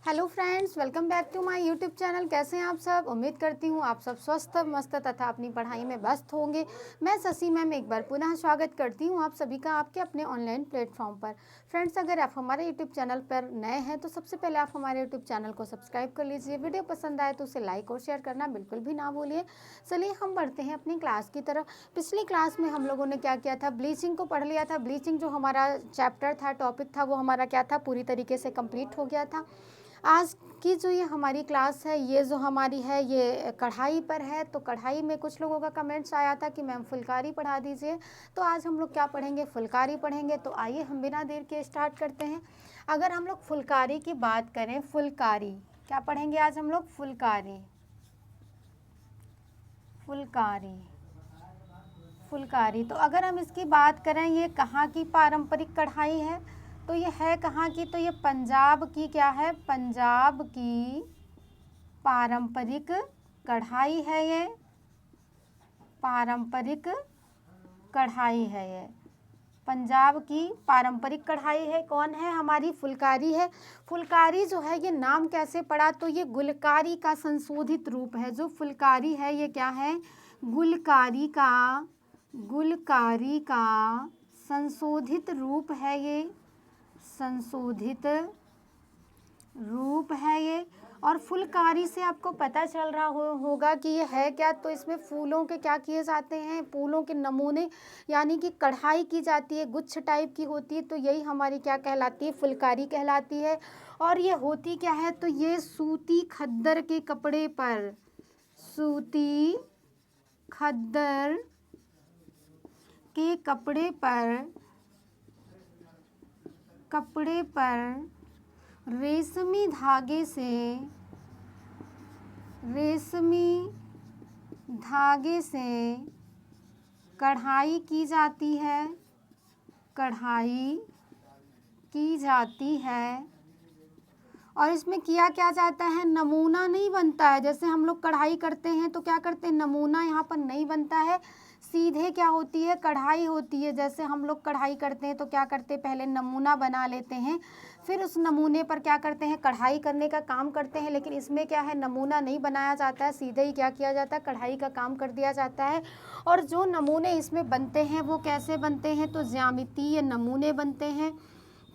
Hello friends, welcome back to my YouTube channel. कैसे हैं आप सब? उम्मीद करती हूँ आप सब स्वस्थ मस्त तथा अपनी पढ़ाई में व्यस्त होंगे। मैं शशि मैम एक बार पुनः स्वागत करती हूँ आप सभी का आपके अपने ऑनलाइन प्लेटफॉर्म पर। फ्रेंड्स, अगर आप हमारे यूट्यूब चैनल पर नए हैं तो सबसे पहले आप हमारे यूट्यूब चैनल को सब्सक्राइब कर लीजिए। वीडियो पसंद आए तो उसे लाइक और शेयर करना बिल्कुल भी ना भूलिए। चलिए हम बढ़ते हैं अपनी क्लास की तरफ। पिछली क्लास में हम लोगों ने क्या किया था, ब्लीचिंग को पढ़ लिया था। ब्लीचिंग जो हमारा चैप्टर था, टॉपिक था, वो हमारा क्या था, पूरी तरीके से कंप्लीट हो गया था। आज की जो ये हमारी क्लास है, ये जो हमारी है, ये कढ़ाई पर है। तो कढ़ाई में कुछ लोगों का कमेंट्स आया था कि मैम फुलकारी पढ़ा दीजिए। तो आज हम लोग क्या पढ़ेंगे, फुलकारी पढ़ेंगे। तो आइए हम बिना देर के स्टार्ट करते हैं। अगर हम लोग फुलकारी की बात करें, फुलकारी क्या पढ़ेंगे आज हम लोग, फुलकारी। फुलकारी फुलकारी तो अगर हम इसकी बात करें, ये कहाँ की पारंपरिक कढ़ाई है, तो ये है कहाँ की, तो ये पंजाब की क्या है, पंजाब की पारंपरिक कढ़ाई है। ये पारंपरिक कढ़ाई है, ये पंजाब की पारंपरिक कढ़ाई है। कौन है, हमारी फुलकारी है। फुलकारी जो है ये नाम कैसे पड़ा, तो ये गुलकारी का संशोधित रूप है। जो फुलकारी है ये क्या है, गुलकारी का संशोधित रूप है। ये संशोधित रूप है ये। और फुलकारी से आपको पता चल रहा होगा कि ये है क्या, तो इसमें फूलों के क्या किए जाते हैं, फूलों के नमूने यानी कि कढ़ाई की जाती है, गुच्छ टाइप की होती है। तो यही हमारी क्या कहलाती है, फुलकारी कहलाती है। और ये होती क्या है, तो ये सूती खद्दर के कपड़े पर, सूती खद्दर के कपड़े पर रेशमी धागे से कढ़ाई की जाती है। और इसमें किया क्या जाता है, नमूना नहीं बनता है। जैसे हम लोग कढ़ाई करते हैं तो क्या करते हैं, नमूना यहाँ पर नहीं बनता है, सीधे क्या होती है, कढ़ाई होती है। जैसे हम लोग कढ़ाई करते हैं तो क्या करते हैं, पहले नमूना बना लेते हैं, फिर उस नमूने पर क्या करते हैं, कढ़ाई करने का काम करते हैं। लेकिन इसमें क्या है, नमूना नहीं बनाया जाता है, सीधे ही क्या किया जाता है, कढ़ाई का काम कर दिया जाता है। और जो नमूने इसमें बनते हैं वो कैसे बनते हैं, तो ज्यामितीय नमूने बनते हैं।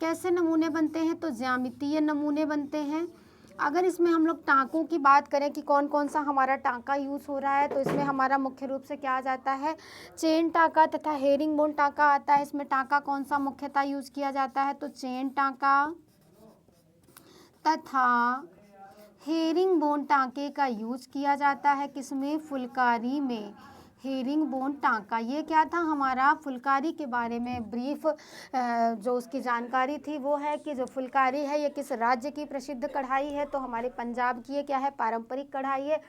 कैसे नमूने बनते हैं, तो ज्यामितीय नमूने बनते हैं। अगर इसमें हम लोग टाँकों की बात करें कि कौन कौन सा हमारा टाँका यूज़ हो रहा है, तो इसमें हमारा मुख्य रूप से क्या आ जाता है, चेन टाँका तथा हेरिंग बोन टाँका आता है। इसमें टाँका कौन सा मुख्यतः यूज़ किया जाता है, तो चेन टाँका तथा हेरिंग बोन टाँके का यूज़ किया जाता है। किसमें, फुलकारी में। हेरिंग बोन टाँका, ये क्या था हमारा, फुलकारी के बारे में ब्रीफ जो उसकी जानकारी थी वो है कि जो फुलकारी है ये किस राज्य की प्रसिद्ध कढ़ाई है, तो हमारे पंजाब की ये क्या है, पारंपरिक कढ़ाई है।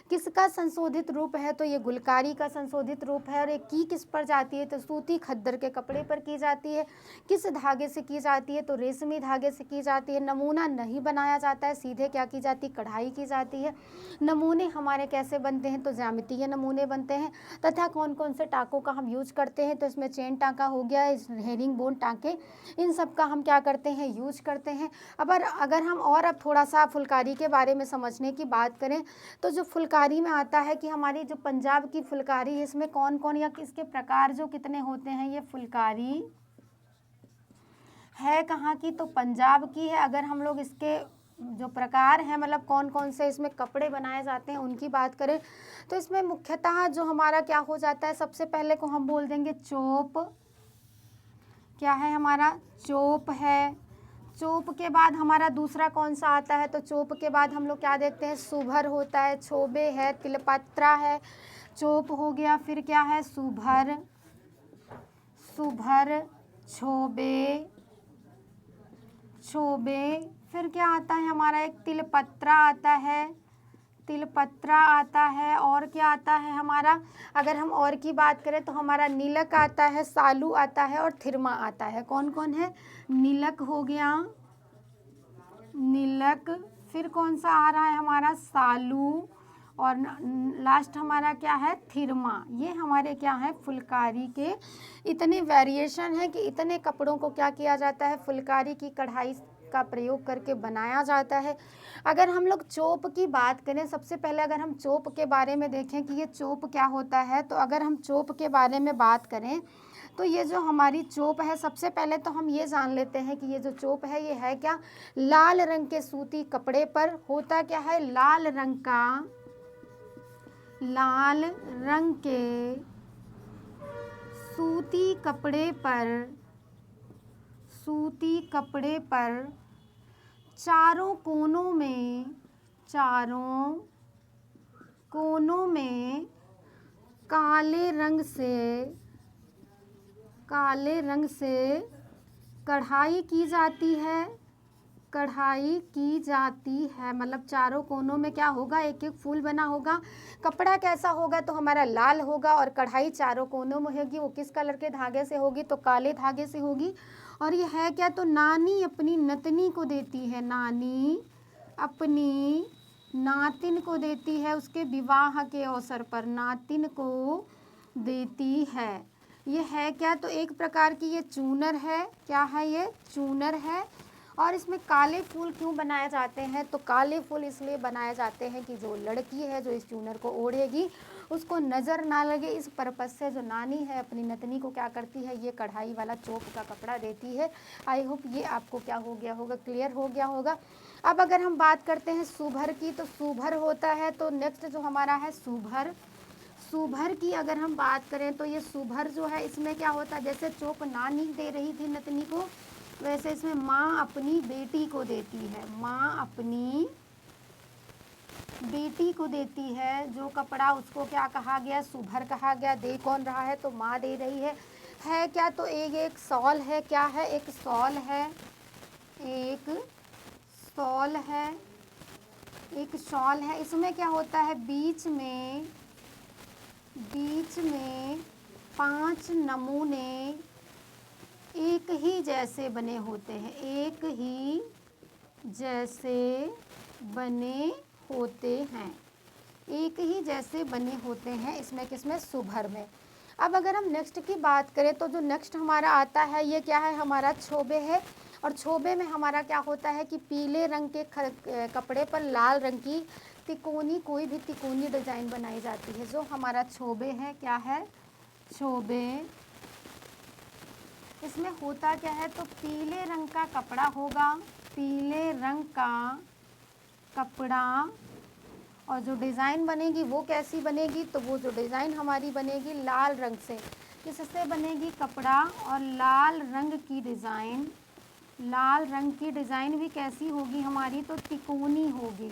किसका संशोधित रूप है, तो ये गुलकारी का संशोधित रूप है। और ये की किस पर जाती है, तो सूती खद्दर के कपड़े पर की जाती है। किस धागे से की जाती है, तो रेशमी धागे से की जाती है। नमूना नहीं बनाया जाता है, सीधे क्या की जाती है, कढ़ाई की जाती है। नमूने हमारे कैसे बनते हैं, तो ज्यामितीय नमूने बनते हैं। तथा कौन कौन से टाँकों का हम यूज करते हैं, तो इसमें चेन टाँका हो गया, हेरिंग बोन टाँके, इन सब का हम क्या करते हैं, यूज करते हैं। अगर हम और अब थोड़ा सा फुलकारी के बारे में समझने की बात करें, तो जो फुलकारी में आता है कि हमारी जो पंजाब की फुलकारी है, इसमें कौन कौन या इसके प्रकार जो कितने होते हैं, ये फुलकारी है कहाँ की, तो पंजाब की है। अगर हम लोग इसके जो प्रकार हैं, मतलब कौन कौन से इसमें कपड़े बनाए जाते हैं उनकी बात करें, तो इसमें मुख्यतः जो हमारा क्या हो जाता है, सबसे पहले को हम बोल देंगे चोप। क्या है हमारा, चोप है। चोप के बाद हमारा दूसरा कौन सा आता है, तो चोप के बाद हम लोग क्या देखते हैं, सुभर होता है, छोबे है, तिलपत्रा है। चोप हो गया, फिर क्या है, सुभर, छोबे, फिर क्या आता है हमारा, एक तिलपत्रा आता है। और क्या आता है हमारा, अगर हम और की बात करें तो हमारा नीलक आता है, सालू आता है और थिरमा आता है। कौन कौन है, नीलक हो गया, नीलक, फिर कौन सा आ रहा है हमारा, सालू, और लास्ट हमारा क्या है, थिरमा। ये हमारे क्या है, फुलकारी के इतने वेरिएशन है कि इतने कपड़ों को क्या किया जाता है, फुलकारी की कढ़ाई का प्रयोग करके बनाया जाता है। अगर हम लोग चोप की बात करें, सबसे पहले अगर हम चोप के बारे में देखें कि ये चोप क्या होता है, तो अगर हम चोप के बारे में बात करें तो ये जो हमारी चोप है, सबसे पहले तो हम ये जान लेते हैं कि ये जो चोप है ये है क्या, लाल रंग के सूती कपड़े पर होता क्या है, लाल रंग के सूती कपड़े पर चारों कोनों में काले रंग से कढ़ाई की जाती है। मतलब चारों कोनों में क्या होगा, एक एक फूल बना होगा। कपड़ा कैसा होगा, तो हमारा लाल होगा, और कढ़ाई चारों कोनों में होगी। वो किस कलर के धागे से होगी, तो काले धागे से होगी। और ये है क्या, तो नानी अपनी नतनी को देती है, नानी अपनी नातिन को देती है, उसके विवाह के अवसर पर नातिन को देती है। ये है क्या, तो एक प्रकार की ये चूनर है। क्या है, ये चूनर है। और इसमें काले फूल क्यों बनाए जाते हैं, तो काले फूल इसलिए बनाए जाते हैं कि जो लड़की है जो इस चूनर को ओढ़ेगी उसको नज़र ना लगे, इस पर्पज़ से जो नानी है अपनी नतनी को क्या करती है, ये कढ़ाई वाला चोप का कपड़ा देती है। आई होप ये आपको क्या हो गया होगा, क्लियर हो गया होगा। अब अगर हम बात करते हैं सूभर की, तो सूभर होता है, तो नेक्स्ट जो हमारा है सूभर की अगर हम बात करें तो ये सूभर जो है, इसमें क्या होता है, जैसे चोप नानी दे रही थी नतनी को, वैसे इसमें माँ अपनी बेटी को देती है, माँ अपनी बेटी को देती है। जो कपड़ा उसको क्या कहा गया, सूभर कहा गया। दे कौन रहा है, तो माँ दे रही है क्या, तो एक शॉल है। क्या है, एक शॉल है, एक शॉल है। इसमें क्या होता है, बीच में 5 नमूने एक ही जैसे बने होते हैं, एक ही जैसे बने होते हैं इसमें, किसमें, सूभर में। अब अगर हम नेक्स्ट की बात करें तो जो नेक्स्ट हमारा आता है ये क्या है, हमारा छोबे है। और छोबे में हमारा क्या होता है कि पीले रंग के कपड़े पर लाल रंग की कोई भी तिकोनी डिज़ाइन बनाई जाती है। जो हमारा छोबे है, क्या है, छोबे, इसमें होता क्या है, तो पीले रंग का कपड़ा होगा, पीले रंग का कपड़ा, और जो डिज़ाइन बनेगी वो कैसी बनेगी, तो वो जो डिज़ाइन हमारी बनेगी लाल रंग से। किससे बनेगी, कपड़ा और लाल रंग की डिज़ाइन भी कैसी होगी हमारी, तो तिकोनी होगी।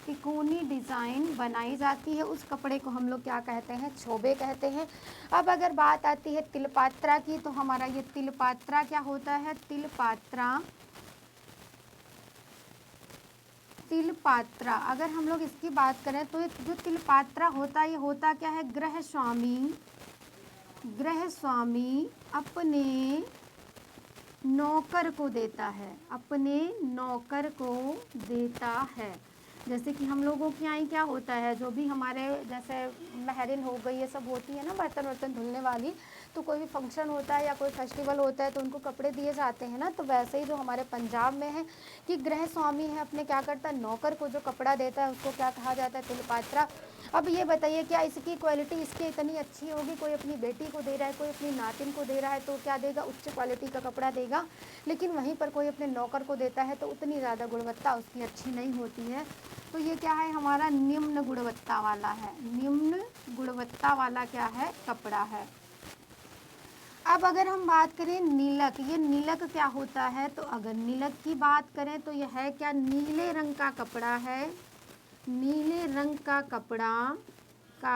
तिकोनी डिज़ाइन बनाई जाती है, उस कपड़े को हम लोग क्या कहते हैं, छोबे कहते हैं। अब अगर बात आती है तिलपात्रा की, तो हमारा ये तिलपात्रा क्या होता है, तिलपात्रा अगर हम लोग इसकी बात करें तो जो तिलपात्रा होता है, ये होता क्या है, गृह स्वामी अपने नौकर को देता है। जैसे कि हम लोगों के यहाँ क्या होता है, जो भी हमारे जैसे महरिन हो गई, ये सब होती है ना, बर्तन धुलने वाली, तो कोई भी फंक्शन होता है या कोई फेस्टिवल होता है तो उनको कपड़े दिए जाते हैं ना। तो वैसे ही जो हमारे पंजाब में है कि गृह स्वामी है, अपने क्या करता है, नौकर को जो कपड़ा देता है उसको क्या कहा जाता है, तिलपात्रा। अब ये बताइए, क्या इसकी क्वालिटी इसकी इतनी अच्छी होगी, कोई अपनी बेटी को दे रहा है, कोई अपनी नातिन को दे रहा है, तो क्या देगा, उच्च क्वालिटी का कपड़ा देगा। लेकिन वहीं पर कोई अपने नौकर को देता है तो उतनी ज़्यादा गुणवत्ता उसकी अच्छी नहीं होती है। तो ये क्या है, हमारा निम्न गुणवत्ता वाला है, निम्न गुणवत्ता वाला क्या है, कपड़ा है। अब अगर हम बात करें नीलक, ये नीलक क्या होता है, तो अगर नीलक की बात करें तो यह है क्या, नीले रंग का कपड़ा है, नीले रंग का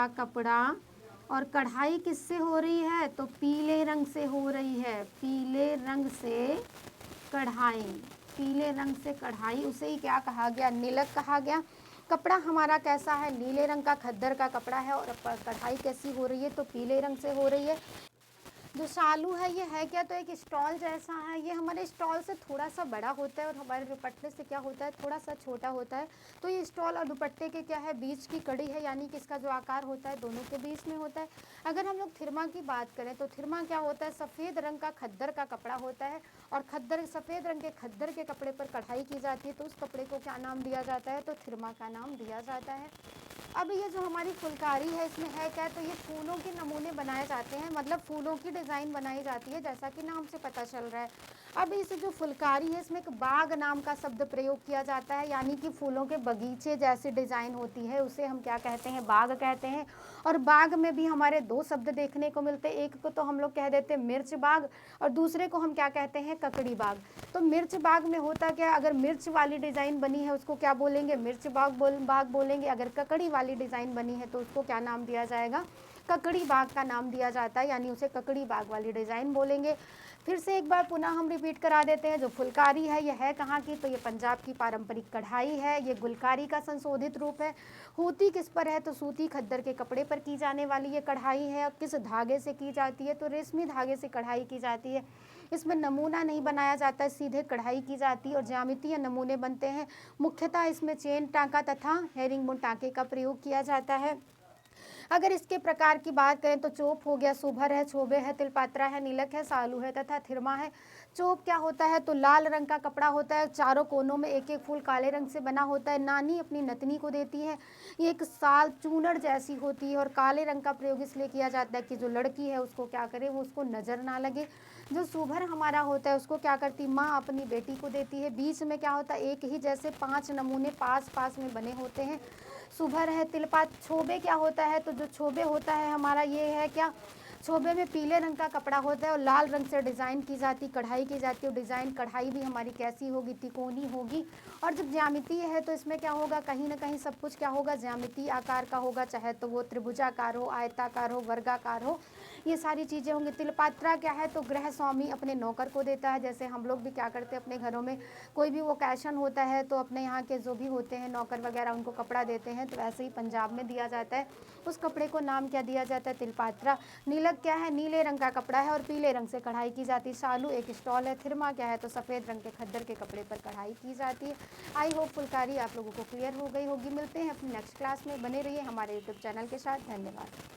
कपड़ा और कढ़ाई किससे हो रही है, तो पीले रंग से हो रही है, पीले रंग से कढ़ाई, उसे ही क्या कहा गया, नीलक कहा गया। कपड़ा हमारा कैसा है, नीले रंग का खद्दर का कपड़ा है, और कढ़ाई कैसी हो रही है, तो पीले रंग से हो रही है। जो शालू है ये है क्या, तो एक स्टॉल जैसा है। ये हमारे स्टॉल से थोड़ा सा बड़ा होता है और हमारे दुपट्टे से क्या होता है, थोड़ा सा छोटा होता है। तो ये स्टॉल और दुपट्टे के क्या है, बीच की कड़ी है, यानी कि इसका जो आकार होता है दोनों के बीच में होता है। अगर हम लोग थिरमा की बात करें तो थिरमा क्या होता है, सफ़ेद रंग का खद्दर का कपड़ा होता है और खद्दर, सफ़ेद रंग के खद्दर के कपड़े पर कढ़ाई की जाती है, तो उस कपड़े को क्या नाम दिया जाता है, तो थिरमा का नाम दिया जाता है। अब ये जो हमारी फुलकारी है इसमें है क्या, तो ये फूलों के नमूने बनाए जाते हैं, मतलब फूलों की डिज़ाइन बनाई जाती है, जैसा कि नाम से पता चल रहा है। अब इस जो फुलकारी है इसमें एक बाग नाम का शब्द प्रयोग किया जाता है, यानी कि फूलों के बगीचे जैसी डिज़ाइन होती है, उसे हम क्या कहते हैं, बाग कहते हैं। और बाग में भी हमारे दो शब्द देखने को मिलते हैं, एक को तो हम लोग कह देते हैं मिर्च बाग और दूसरे को हम क्या कहते हैं, ककड़ी बाग। तो मिर्च बाग में होता क्या है, अगर मिर्च वाली डिज़ाइन बनी है उसको क्या बोलेंगे, मिर्च बाग बोलेंगे। अगर ककड़ी वाली डिज़ाइन बनी है तो उसको क्या नाम दिया जाएगा, ककड़ी बाग का नाम दिया जाता है, यानी उसे ककड़ी बाग वाली डिज़ाइन बोलेंगे। फिर से एक बार पुनः हम रिपीट करा देते हैं, जो फुलकारी है यह है कहाँ की, तो ये पंजाब की पारंपरिक कढ़ाई है, ये गुलकारी का संशोधित रूप है। होती किस पर है, तो सूती खद्दर के कपड़े पर की जाने वाली ये कढ़ाई है। और किस धागे से की जाती है, तो रेशमी धागे से कढ़ाई की जाती है। इसमें नमूना नहीं बनाया जाता है, सीधे कढ़ाई की जाती है और ज्यामितीय नमूने बनते हैं। मुख्यतः इसमें चेन टाँका तथा हेरिंगबोन टाँके का प्रयोग किया जाता है। अगर इसके प्रकार की बात करें तो चोप हो गया, सुभर है, छोबे है, तिलपात्रा है, नीलक है, सालू है तथा थिरमा है। चोप क्या होता है, तो लाल रंग का कपड़ा होता है, चारों कोनों में एक एक फूल काले रंग से बना होता है। नानी अपनी नतनी को देती है, ये एक साल चूनर जैसी होती है और काले रंग का प्रयोग इसलिए किया जाता है कि जो लड़की है उसको क्या करे, वो उसको नज़र ना लगे। जो सुभर हमारा होता है उसको क्या करती माँ अपनी बेटी को देती है। बीच में क्या होता है, एक ही जैसे 5 नमूने पास पास में बने होते हैं। सुभर है, तिलपात। छोबे क्या होता है, तो जो छोबे होता है हमारा ये है क्या, छोबे में पीले रंग का कपड़ा होता है और लाल रंग से डिज़ाइन की जाती, कढ़ाई की जाती है। डिज़ाइन कढ़ाई भी हमारी कैसी होगी, तिकोनी होगी। और जब ज्यामिति है तो इसमें क्या होगा, कहीं ना कहीं सब कुछ क्या होगा, ज्यामिति आकार का होगा, चाहे तो वो त्रिभुजाकार हो, आयताकार हो, वर्गाकार हो, ये सारी चीज़ें होंगी। तिलपात्रा क्या है, तो गृह स्वामी अपने नौकर को देता है। जैसे हम लोग भी क्या करते हैं, अपने घरों में कोई भी ओकेशन होता है तो अपने यहाँ के जो भी होते हैं नौकर वगैरह उनको कपड़ा देते हैं, तो वैसे ही पंजाब में दिया जाता है। उस कपड़े को नाम क्या दिया जाता है, तिलपात्रा। नीलक क्या है, नीले रंग का कपड़ा है और पीले रंग से कढ़ाई की जाती है। शालू एक स्टॉल है। थिरमा क्या है, तो सफ़ेद रंग के खद्दर के कपड़े पर कढ़ाई की जाती है। आई होप फुलकारी आप लोगों को क्लियर हो गई होगी। मिलते हैं अपनी नेक्स्ट क्लास में, बने रहिए हमारे यूट्यूब चैनल के साथ। धन्यवाद।